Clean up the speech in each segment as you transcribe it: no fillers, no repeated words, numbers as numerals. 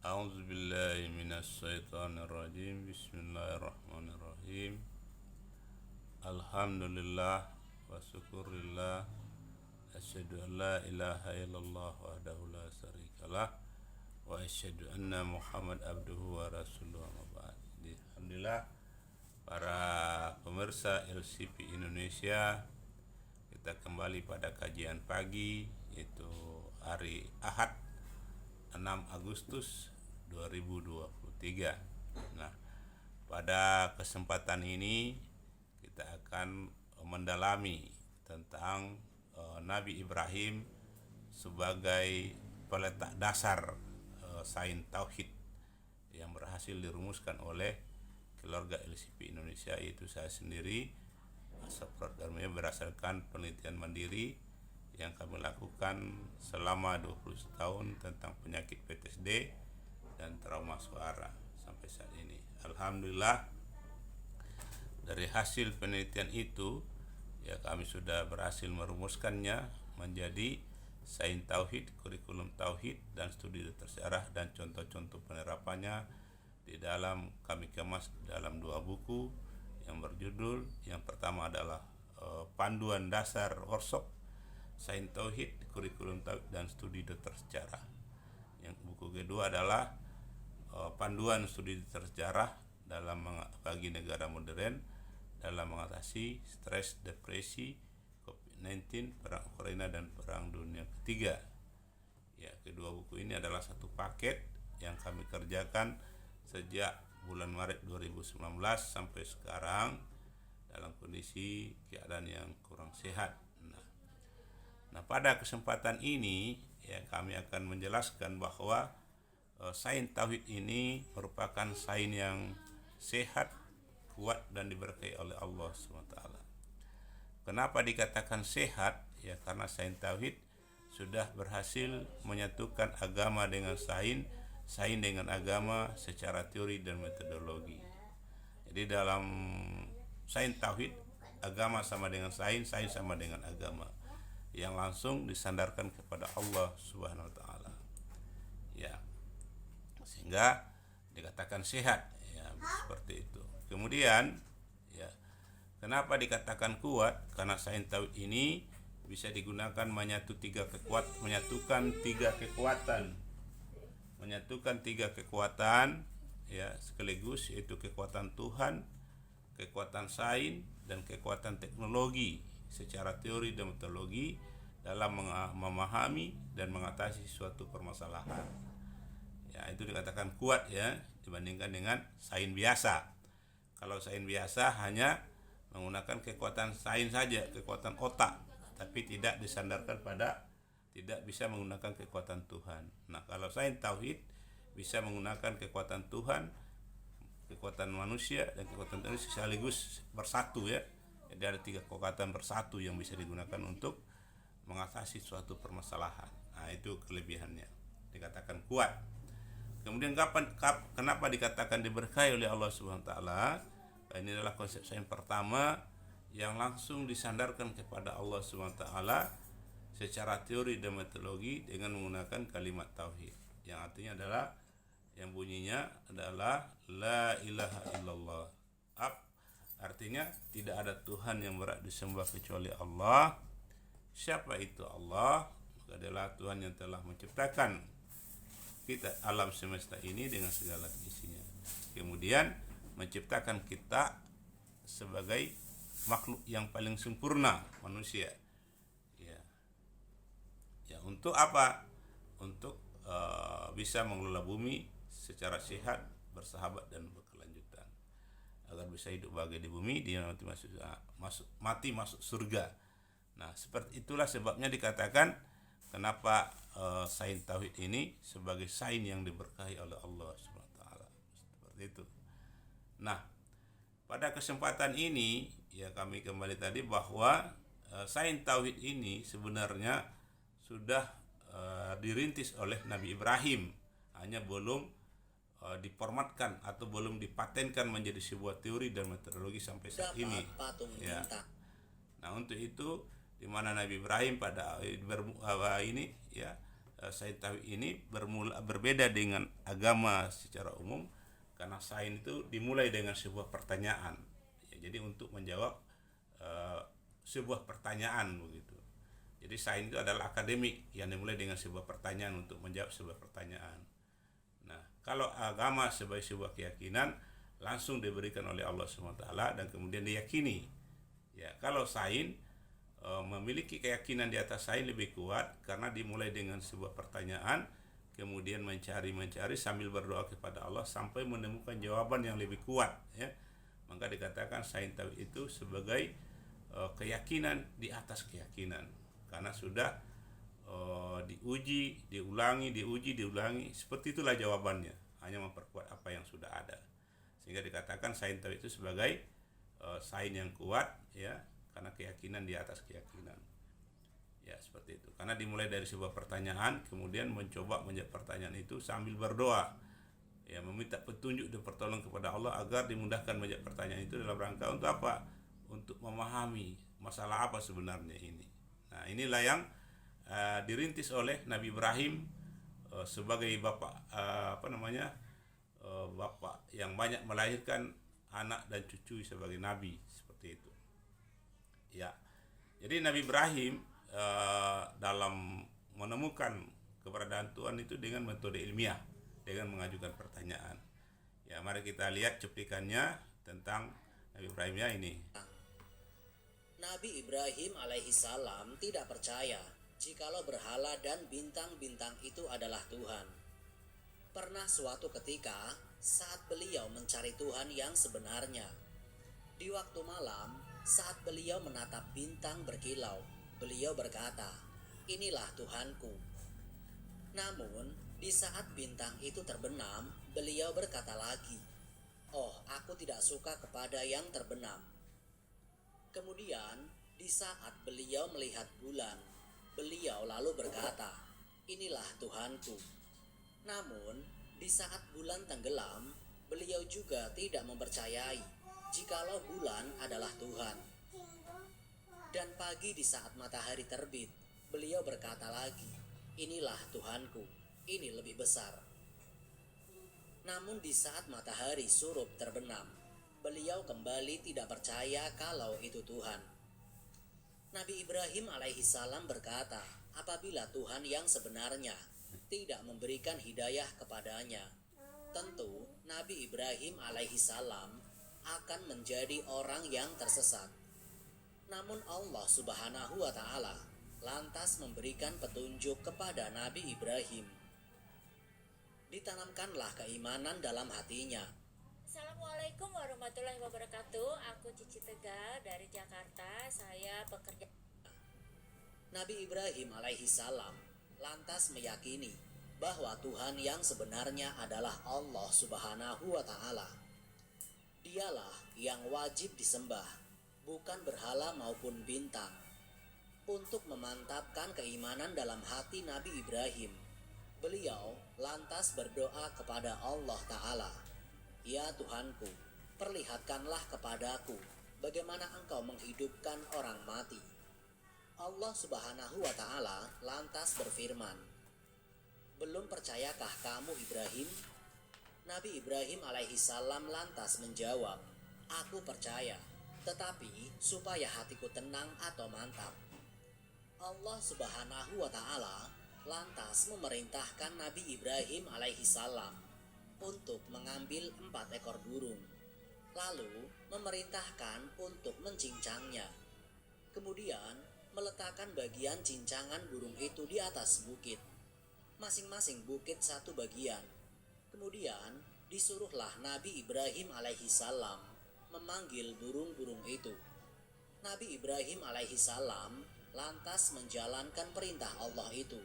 A'udzu billahi minasyaitonir rajim. Bismillahirrahmanirrahim. Alhamdulillah wa syukurillah. Asyhadu an la ilaha illallah wahdahu la syarikalah wa asyhadu anna Muhammad abduhu wa rasuluhu amma ba'd. Alhamdulillah para pemirsa LCP Indonesia, kita kembali pada kajian pagi, yaitu hari Ahad 6 Agustus 2023. Nah, pada kesempatan ini kita akan mendalami tentang Nabi Ibrahim sebagai peletak dasar sains tauhid yang berhasil dirumuskan oleh keluarga LCP Indonesia, yaitu saya sendiri, Asep Darmaya, berdasarkan penelitian mandiri yang kami lakukan selama 20 tahun tentang penyakit PTSD dan trauma suara sampai saat ini. Alhamdulillah, dari hasil penelitian itu ya kami sudah berhasil merumuskannya menjadi sains tauhid, kurikulum tauhid, dan studi tersejarah dan contoh-contoh penerapannya di dalam kami kemas dalam 2 buku yang berjudul, yang pertama adalah panduan dasar workshop sains tauhid, kurikulum tauhid, dan studi tersejarah. Yang buku kedua adalah panduan studi tersejarah dalam bagi negara modern dalam mengatasi stres, depresi, COVID-19, perang Ukraina, dan perang dunia ketiga. Ya, kedua buku ini adalah satu paket yang kami kerjakan sejak bulan Maret 2019 sampai sekarang dalam kondisi keadaan yang kurang sehat. Nah, pada kesempatan ini ya kami akan menjelaskan bahwa sains tauhid ini merupakan sains yang sehat, kuat, dan diberkahi oleh Allah SWT. Kenapa dikatakan sehat? Ya karena sains tauhid sudah berhasil menyatukan agama dengan sains, sains dengan agama secara teori dan metodologi. Jadi dalam sains tauhid, agama sama dengan sains, sains sama dengan agama, yang langsung disandarkan kepada Allah Subhanahu wa taala. Ya. Sehingga dikatakan sehat, ya seperti itu. Kemudian, ya, kenapa dikatakan kuat? Karena sains tauhid ini bisa digunakan menyatukan tiga kekuatan, ya, sekaligus, yaitu kekuatan Tuhan, kekuatan sains, dan kekuatan teknologi secara teori dan metodologi dalam memahami dan mengatasi suatu permasalahan. Ya, itu dikatakan kuat ya dibandingkan dengan sains biasa. Kalau sains biasa hanya menggunakan kekuatan sains saja, kekuatan otak, tapi tidak disandarkan pada, tidak bisa menggunakan kekuatan Tuhan. Nah, kalau sains tauhid bisa menggunakan kekuatan Tuhan, kekuatan manusia, dan kekuatan Tuhan sekaligus bersatu ya. Jadi ada 3 kekuatan bersatu yang bisa digunakan untuk mengatasi suatu permasalahan. Nah, itu kelebihannya, dikatakan kuat. Kemudian kenapa dikatakan diberkahi oleh Allah Subhanahu wa taala? Ini adalah konsep sains pertama yang langsung disandarkan kepada Allah Subhanahu wa taala secara teori dan metodologi dengan menggunakan kalimat tauhid, yang artinya adalah, yang bunyinya adalah la ilaha illallah. Artinya tidak ada Tuhan yang berhak disembah kecuali Allah. Siapa itu Allah? Maka adalah Tuhan yang telah menciptakan kita, alam semesta ini dengan segala isinya. Kemudian menciptakan kita sebagai makhluk yang paling sempurna, manusia. Ya, untuk apa? Untuk bisa mengelola bumi secara sehat, bersahabat, dan berkelanjutan, agar bisa hidup bahagia di bumi, dia nanti masuk surga. Nah, seperti itulah sebabnya dikatakan kenapa sains tauhid ini sebagai sains yang diberkahi oleh Allah Subhanahu wa taala. Seperti itu. Nah, pada kesempatan ini ya kami kembali tadi bahwa sains tauhid ini sebenarnya sudah dirintis oleh Nabi Ibrahim, hanya belum diformatkan atau belum dipatenkan menjadi sebuah teori dan metodologi sampai saat ini. Ya. Nah, untuk itu di mana Nabi Ibrahim pada ini ya sains tauhid ini berbeda dengan agama secara umum, karena sains itu dimulai dengan sebuah pertanyaan. Ya, jadi untuk menjawab sebuah pertanyaan begitu. Jadi sains itu adalah akademik yang dimulai dengan sebuah pertanyaan untuk menjawab sebuah pertanyaan. Nah, kalau agama sebagai sebuah keyakinan langsung diberikan oleh Allah SWT dan kemudian diyakini. Ya, kalau sains memiliki keyakinan di atas sains lebih kuat karena dimulai dengan sebuah pertanyaan, kemudian mencari sambil berdoa kepada Allah sampai menemukan jawaban yang lebih kuat, ya. Maka dikatakan sains tauhid itu sebagai keyakinan di atas keyakinan, karena sudah diulangi, seperti itulah jawabannya, hanya memperkuat apa yang sudah ada, sehingga dikatakan sains tauhid itu sebagai sains yang kuat, ya, karena keyakinan di atas keyakinan. Ya, seperti itu. Karena dimulai dari sebuah pertanyaan, kemudian mencoba menjawab pertanyaan itu sambil berdoa. Ya, meminta petunjuk dan pertolongan kepada Allah agar dimudahkan menjawab pertanyaan itu dalam rangka untuk apa? Untuk memahami masalah apa sebenarnya ini. Nah, inilah yang dirintis oleh Nabi Ibrahim sebagai bapak bapak yang banyak melahirkan anak dan cucu sebagai nabi, seperti itu. Ya, jadi Nabi Ibrahim dalam menemukan keberadaan Tuhan itu dengan metode ilmiah, dengan mengajukan pertanyaan. Ya, mari kita lihat cuplikannya tentang Nabi Ibrahimnya ini. Nabi Ibrahim alaihi salam tidak percaya jikalau berhala dan bintang-bintang itu adalah Tuhan. Pernah suatu ketika saat beliau mencari Tuhan yang sebenarnya, di waktu malam, saat beliau menatap bintang berkilau, beliau berkata, "Inilah Tuhanku." Namun, di saat bintang itu terbenam, beliau berkata lagi, "Oh, aku tidak suka kepada yang terbenam." Kemudian, di saat beliau melihat bulan, beliau lalu berkata, "Inilah Tuhanku." Namun, di saat bulan tenggelam, beliau juga tidak mempercayai jikalau bulan adalah Tuhan. Dan pagi di saat matahari terbit, beliau berkata lagi, "Inilah Tuhanku, ini lebih besar." Namun di saat matahari surup terbenam, beliau kembali tidak percaya kalau itu Tuhan. Nabi Ibrahim alaihi salam berkata, apabila Tuhan yang sebenarnya tidak memberikan hidayah kepadanya, tentu Nabi Ibrahim alaihi salam akan menjadi orang yang tersesat. Namun Allah Subhanahu wa Ta'ala lantas memberikan petunjuk kepada Nabi Ibrahim. Ditanamkanlah keimanan dalam hatinya. Assalamualaikum warahmatullahi wabarakatuh. Aku Cici Tegar dari Jakarta. Saya bekerja. Nabi Ibrahim alaihi salam lantas meyakini bahwa Tuhan yang sebenarnya adalah Allah Subhanahu wa Ta'ala. Dialah yang wajib disembah, bukan berhala maupun bintang. Untuk memantapkan keimanan dalam hati Nabi Ibrahim, beliau lantas berdoa kepada Allah Ta'ala, "Ya Tuhanku, perlihatkanlah kepadaku bagaimana Engkau menghidupkan orang mati." Allah Subhanahu wa Ta'ala lantas berfirman, "Belum percayakah kamu Ibrahim?" Nabi Ibrahim alaihi salam lantas menjawab, "Aku percaya, tetapi supaya hatiku tenang atau mantap." Allah Subhanahu wa Ta'ala lantas memerintahkan Nabi Ibrahim alaihi salam untuk mengambil 4 ekor burung, lalu memerintahkan untuk mencincangnya. Kemudian meletakkan bagian cincangan burung itu di atas bukit, masing-masing bukit satu bagian. Kemudian disuruhlah Nabi Ibrahim alaihi salam memanggil burung-burung itu. Nabi Ibrahim alaihi salam lantas menjalankan perintah Allah itu.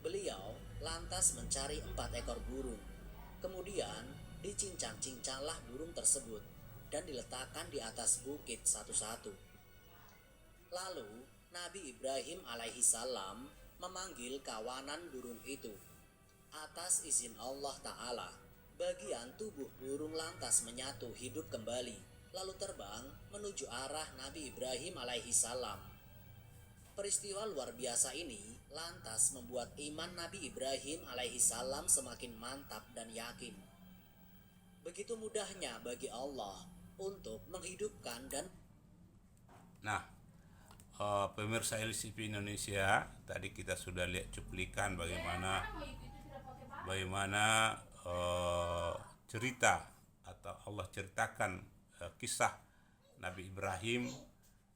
Beliau lantas mencari 4 ekor burung. Kemudian dicincang-cincanglah burung tersebut dan diletakkan di atas bukit satu-satu. Lalu Nabi Ibrahim alaihi salam memanggil kawanan burung itu. Atas izin Allah Ta'ala, bagian tubuh burung lantas menyatu hidup kembali, lalu terbang menuju arah Nabi Ibrahim alaihi salam. Peristiwa luar biasa ini lantas membuat iman Nabi Ibrahim alaihissalam semakin mantap dan yakin. Begitu mudahnya bagi Allah untuk menghidupkan dan Nah, pemirsa LCP Indonesia, tadi kita sudah lihat cuplikan bagaimana cerita atau Allah ceritakan kisah Nabi Ibrahim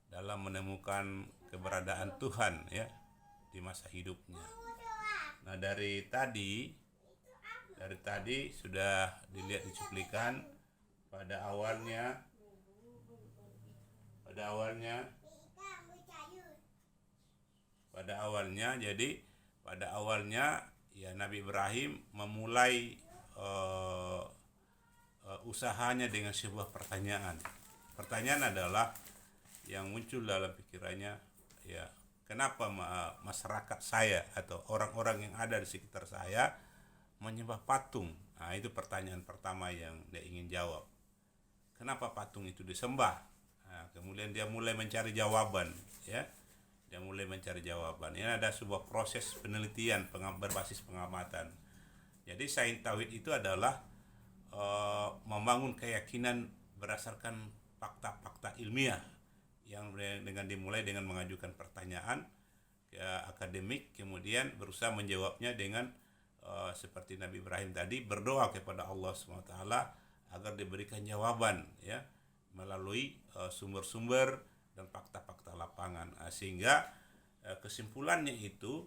dalam menemukan keberadaan Tuhan ya di masa hidupnya. Nah, dari tadi sudah dilihat di cuplikan pada awalnya ya Nabi Ibrahim memulai usahanya dengan sebuah pertanyaan. Pertanyaan adalah yang muncul dalam pikirannya, ya, kenapa masyarakat saya atau orang-orang yang ada di sekitar saya menyembah patung? Nah, itu pertanyaan pertama yang dia ingin jawab. Kenapa patung itu disembah? Nah, kemudian dia mulai mencari jawaban, ya. Ini ada sebuah proses penelitian berbasis pengamatan. Jadi sains tauhid itu adalah membangun keyakinan berdasarkan fakta-fakta ilmiah yang dengan dimulai dengan mengajukan pertanyaan akademik, kemudian berusaha menjawabnya dengan seperti Nabi Ibrahim tadi berdoa kepada Allah SWT agar diberikan jawaban ya melalui sumber-sumber dan fakta-fakta lapangan, sehingga kesimpulannya itu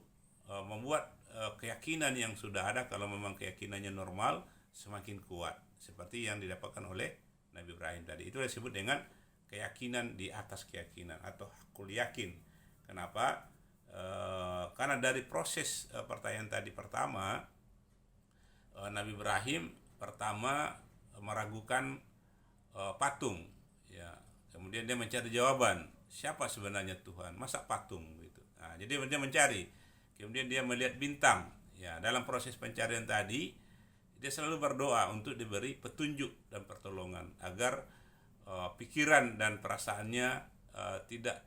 membuat keyakinan yang sudah ada, kalau memang keyakinannya normal, semakin kuat seperti yang didapatkan oleh Nabi Ibrahim tadi. Itu disebut dengan keyakinan di atas keyakinan atau hakul yakin. Kenapa? Karena dari proses pertanyaan tadi pertama, Nabi Ibrahim pertama meragukan patung, ya. Kemudian dia mencari jawaban, siapa sebenarnya Tuhan, masa patung gitu. Nah, jadi dia mencari, kemudian dia melihat bintang. Ya, dalam proses pencarian tadi, dia selalu berdoa untuk diberi petunjuk dan pertolongan agar pikiran dan perasaannya tidak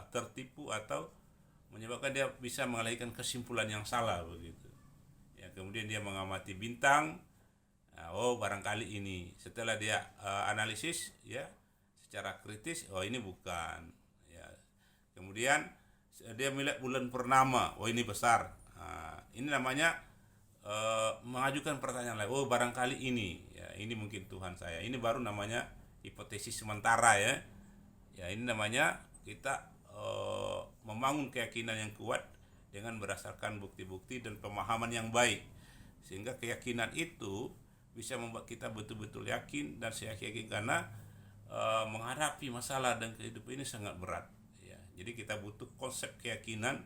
tertipu atau menyebabkan dia bisa mengalihkan kesimpulan yang salah begitu. Ya, kemudian dia mengamati bintang. Oh, barangkali ini. Setelah dia analisis, ya, secara kritis, oh ini bukan. Ya. Kemudian dia melihat bulan purnama, oh ini besar. Ini namanya mengajukan pertanyaan lain. Oh, barangkali ini, ya, ini mungkin Tuhan saya. Ini baru namanya hipotesis sementara ya. Ya, ini namanya kita membangun keyakinan yang kuat dengan berdasarkan bukti-bukti dan pemahaman yang baik, sehingga keyakinan itu bisa membuat kita betul-betul yakin dan saya yakin karena menghadapi masalah dan kehidupan ini sangat berat ya. Jadi kita butuh konsep keyakinan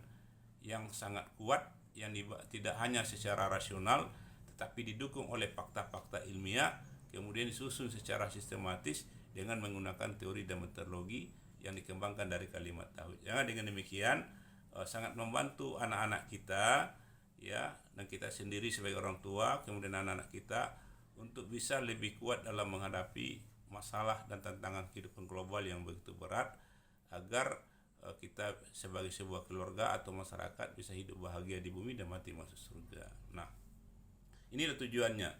yang sangat kuat yang tidak hanya secara rasional tetapi didukung oleh fakta-fakta ilmiah, kemudian disusun secara sistematis dengan menggunakan teori dan metodologi yang dikembangkan dari kalimat tauhid. Jangan dengan demikian sangat membantu anak-anak kita ya, dan kita sendiri sebagai orang tua, kemudian anak-anak kita untuk bisa lebih kuat dalam menghadapi masalah dan tantangan kehidupan global yang begitu berat, agar kita sebagai sebuah keluarga atau masyarakat bisa hidup bahagia di bumi dan mati masuk surga. Nah, inilah tujuannya.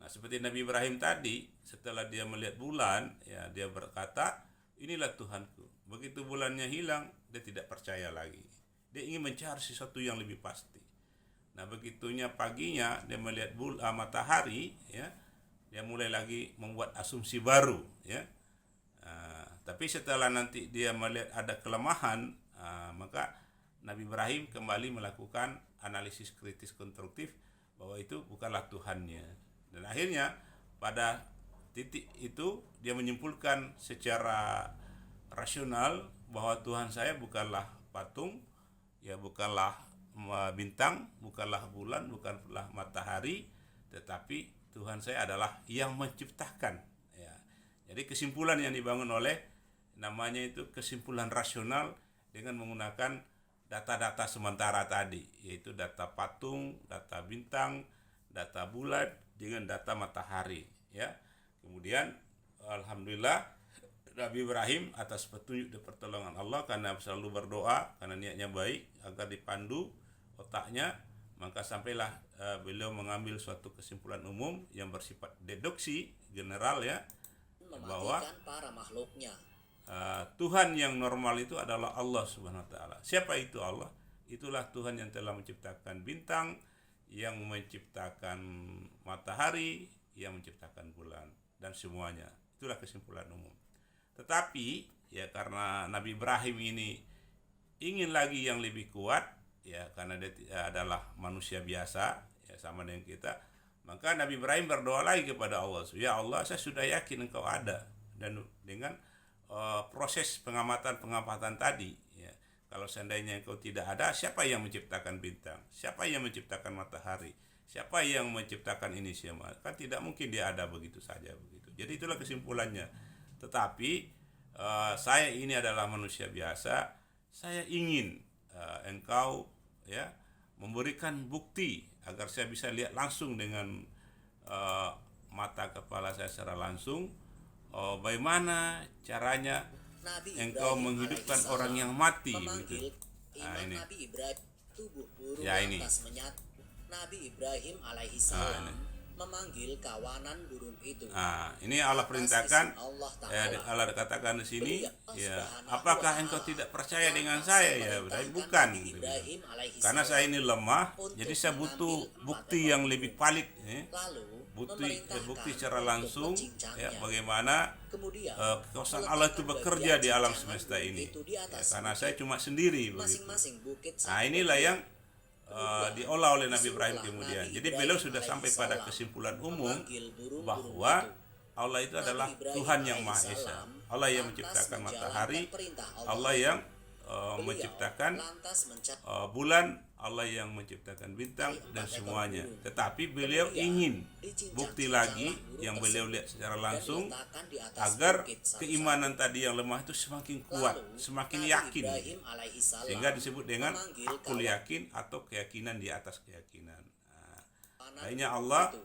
Nah, seperti Nabi Ibrahim tadi, setelah dia melihat bulan, ya dia berkata, inilah Tuhanku. Begitu bulannya hilang, dia tidak percaya lagi. Dia ingin mencari sesuatu yang lebih pasti. Nah, begitunya paginya dia melihat matahari, ya, dia mulai lagi membuat asumsi baru, ya. Tapi setelah nanti dia melihat ada kelemahan, maka Nabi Ibrahim kembali melakukan analisis kritis konstruktif bahwa itu bukanlah Tuhannya. Dan akhirnya pada titik itu dia menyimpulkan secara rasional bahwa Tuhan saya bukanlah patung, ya, bukanlah bintang, bukanlah bulan, bukanlah matahari, tetapi Tuhan saya adalah yang menciptakan. Ya. Jadi kesimpulan yang dibangun oleh namanya itu kesimpulan rasional dengan menggunakan data-data sementara tadi, yaitu data patung, data bintang, data bulan dengan data matahari. Ya. Kemudian alhamdulillah Nabi Ibrahim atas petunjuk dan pertolongan Allah karena selalu berdoa, karena niatnya baik agar dipandu otaknya, maka sampailah beliau mengambil suatu kesimpulan umum yang bersifat deduksi general ya, bahwa mematikan para makhluknya. Tuhan yang normal itu adalah Allah Subhanahu wa taala. Siapa itu Allah? Itulah Tuhan yang telah menciptakan bintang, yang menciptakan matahari, yang menciptakan bulan dan semuanya. Itulah kesimpulan umum. Tetapi ya karena Nabi Ibrahim ini ingin lagi yang lebih kuat ya, karena dia adalah manusia biasa ya sama dengan kita, maka Nabi Ibrahim berdoa lagi kepada Allah, ya Allah, saya sudah yakin engkau ada, dan dengan proses pengamatan tadi ya, kalau seandainya engkau tidak ada, siapa yang menciptakan bintang, siapa yang menciptakan matahari, siapa yang menciptakan ini semua, kan tidak mungkin dia ada begitu saja begitu. Jadi itulah kesimpulannya. Tetapi saya ini adalah manusia biasa, saya ingin engkau ya memberikan bukti agar saya bisa lihat langsung dengan mata kepala saya secara langsung bagaimana caranya Nabi engkau Ibrahim menghidupkan alaihissalam orang yang mati memanggil gitu. iman Ini Nabi Ibrahim, tubuh burung Ya, ini. lantas menyatu. Nabi Ibrahim alaihissalam memanggil kawanan burung itu. Ini Allah Atas perintahkan, izin Allah Ta'ala. Allah katakan di sini, Beliau ya, Subhanahu apakah wa engkau Ta'ala tidak percaya dengan lantas saya ya? memerintahkan Bukan. Nabi Ibrahim alaihissalam Karena saya ini lemah, untuk jadi saya butuh mengambil bukti empat yang ekor lebih burung. valid, ya. Lalu Bukti memerintahkan secara untuk langsung, mencincangnya. ya, bagaimana Kemudian kekuasaan Allah itu meletakkan bekerja bagian di alam cincangan semesta burung ini. itu di Ya, atas karena bukit. saya cuma sendiri begitu. Masing-masing bukit Nah, satu inilah bagian. yang diolah oleh Nabi Ibrahim Disuruhlah kemudian. Nabi Jadi Ibrahim beliau sudah sampai pada alaihissalam kesimpulan umum memanggil burung-burung bahwa itu. Allah itu adalah Nabi Ibrahim Tuhan yang Maha Esa. alaihissalam Allah yang lantas menciptakan menjalankan matahari, perintah Allah yang Beliau menciptakan lantas bulan, Allah yang menciptakan bintang dan semuanya. Tetapi beliau ingin bukti lagi yang beliau lihat secara langsung agar keimanan tadi yang lemah itu semakin kuat, semakin yakin, sehingga disebut dengan akul yakin atau keyakinan di atas keyakinan. Akhirnya Allah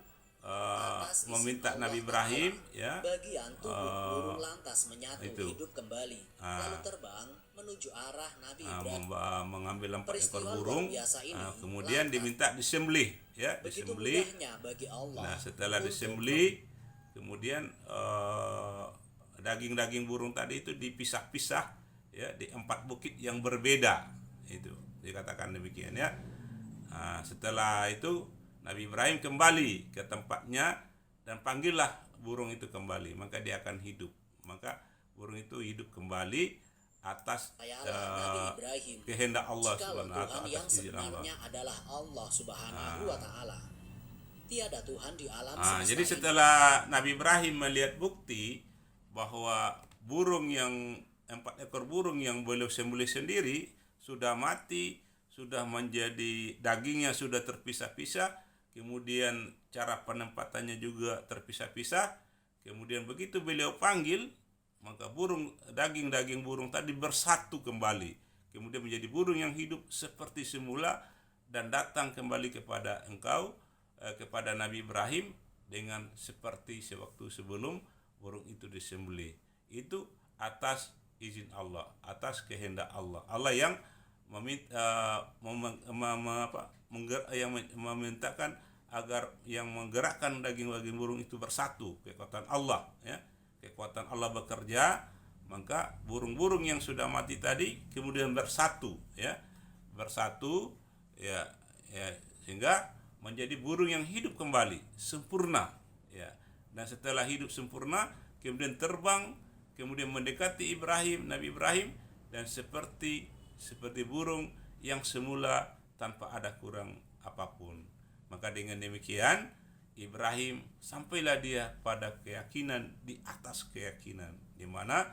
meminta Nabi Ibrahim ya bagian tubuh burung lantas menyatu itu. hidup kembali lalu terbang menuju arah Nabi Ibrahim. Mengambil 4 ekor Peristiwa burung, luar biasa ini kemudian lantas diminta disembelih ya, begitu disembelih. mudahnya bagi Allah. Nah, setelah untuk disembelih, kemudian daging-daging burung tadi itu dipisah-pisah ya di 4 bukit yang berbeda. Itu dikatakan demikian ya. Setelah itu Nabi Ibrahim kembali ke tempatnya dan panggillah burung itu kembali, maka dia akan hidup. Maka burung itu hidup kembali atas Nabi Ibrahim kehendak Allah jikalau Subhanahu wa Tuhan taala, yang atas izin Allah. sebenarnya adalah Allah Subhanahu wa taala. Tiada Tuhan di alam semesta Jadi ini. setelah Nabi Ibrahim melihat bukti bahwa burung yang 4 ekor burung yang beliau sembelih sendiri sudah mati, sudah menjadi dagingnya sudah terpisah-pisah, kemudian cara penempatannya juga terpisah-pisah, kemudian begitu beliau panggil, maka daging burung tadi bersatu kembali, kemudian menjadi burung yang hidup seperti semula dan datang kembali kepada engkau, kepada Nabi Ibrahim dengan seperti sewaktu sebelum burung itu disembelih. Itu atas izin Allah, atas kehendak Allah. Allah yang memintakan agar yang menggerakkan daging-daging burung itu bersatu, kekuatan Allah ya. Kekuatan Allah bekerja, maka burung-burung yang sudah mati tadi kemudian bersatu ya, sehingga menjadi burung yang hidup kembali sempurna ya. Dan setelah hidup sempurna kemudian terbang, kemudian mendekati Nabi Ibrahim, dan seperti burung yang semula tanpa ada kurang apapun. Maka dengan demikian Ibrahim sampailah dia pada keyakinan di atas keyakinan, di mana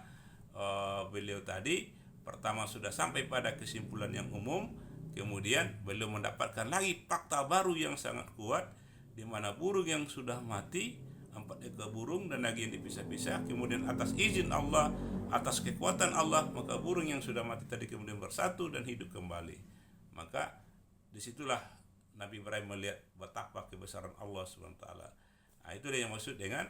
beliau tadi pertama sudah sampai pada kesimpulan yang umum, kemudian beliau mendapatkan lagi fakta baru yang sangat kuat, di mana burung yang sudah mati 4 ekor burung dan lagi yang dipisah-pisah, kemudian atas izin Allah, atas kekuatan Allah, maka burung yang sudah mati tadi kemudian bersatu dan hidup kembali. Maka disitulah Nabi Ibrahim melihat betapa kebesaran Allah SWT. Itulah yang maksud dengan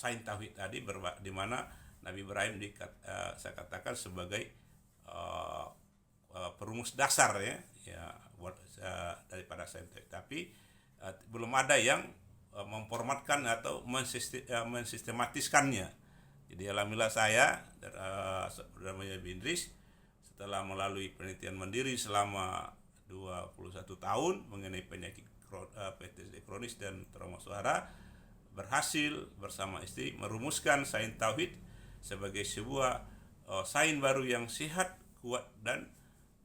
sains tauhid tadi, di mana Nabi Ibrahim saya katakan sebagai perumus dasar daripada sains tauhid. Tapi belum ada yang memformatkan atau mensistematiskannya. Jadi alhamdulillah saya namanya Bindris, setelah melalui penelitian mandiri selama 21 tahun mengenai penyakit PTSD kronis dan trauma suara, berhasil bersama istri merumuskan sains tauhid sebagai sebuah sains baru yang sehat, kuat, dan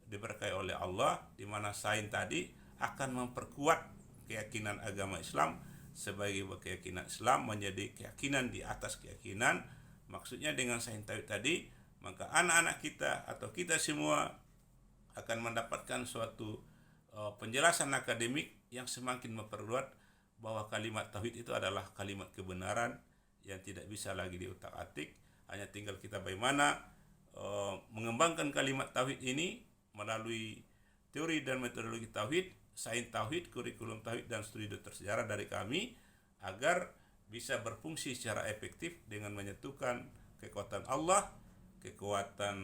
diberkahi oleh Allah, di mana sains tadi akan memperkuat keyakinan agama Islam sebagai keyakinan Islam menjadi keyakinan di atas keyakinan. Maksudnya dengan sains tauhid tadi, maka anak-anak kita atau kita semua akan mendapatkan suatu penjelasan akademik yang semakin memperkuat bahwa kalimat tauhid itu adalah kalimat kebenaran yang tidak bisa lagi diutak-atik. Hanya tinggal kita bagaimana mengembangkan kalimat tauhid ini melalui teori dan metodologi tauhid, sains tauhid, kurikulum tauhid, dan studi dokter sejarah dari kami, agar bisa berfungsi secara efektif dengan menyatukan kekuatan Allah, kekuatan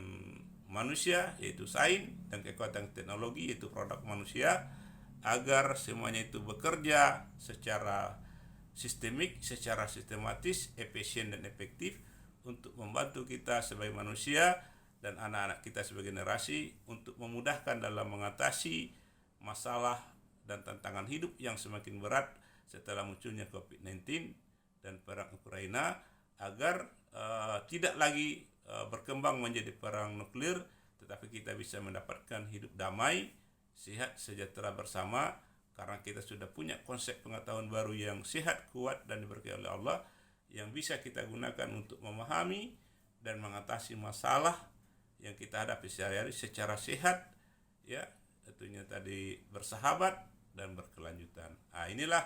manusia yaitu sains, dan kekuatan teknologi yaitu produk manusia, agar semuanya itu bekerja secara sistemik, secara sistematis, efisien, dan efektif untuk membantu kita sebagai manusia dan anak-anak kita sebagai generasi untuk memudahkan dalam mengatasi masalah dan tantangan hidup yang semakin berat setelah munculnya COVID-19 dan perang Ukraina, agar tidak lagi berkembang menjadi perang nuklir, tetapi kita bisa mendapatkan hidup damai, sehat, sejahtera bersama, karena kita sudah punya konsep pengetahuan baru yang sehat, kuat, dan diberkahi oleh Allah, yang bisa kita gunakan untuk memahami dan mengatasi masalah yang kita hadapi sehari-hari secara sehat, ya, tentunya tadi bersahabat dan berkelanjutan. Inilah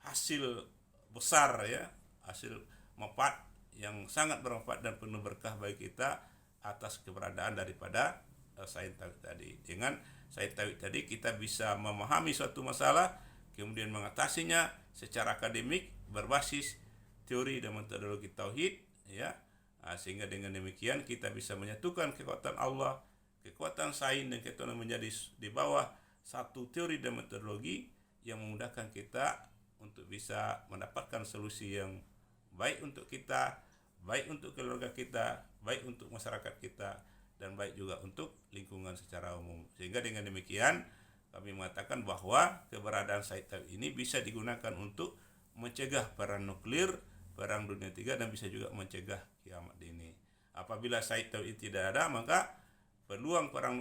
hasil besar, ya, hasil manfaat yang sangat bermanfaat dan penuh berkah bagi kita atas keberadaan daripada sains tauhid tadi. Dengan sains tauhid tadi kita bisa memahami suatu masalah, kemudian mengatasinya secara akademik berbasis teori dan metodologi tauhid, ya. Sehingga dengan demikian kita bisa menyatukan kekuatan Allah, kekuatan sains, dan kekuatan menjadi di bawah satu teori dan metodologi yang memudahkan kita untuk bisa mendapatkan solusi yang baik untuk kita, baik untuk keluarga kita, baik untuk masyarakat kita, dan baik juga untuk lingkungan secara umum. Sehingga dengan demikian kami mengatakan bahwa keberadaan sains tauhid ini bisa digunakan untuk mencegah perang nuklir, perang dunia ketiga, dan bisa juga mencegah kiamat dini. Apabila sains tauhid tidak ada, maka peluang perang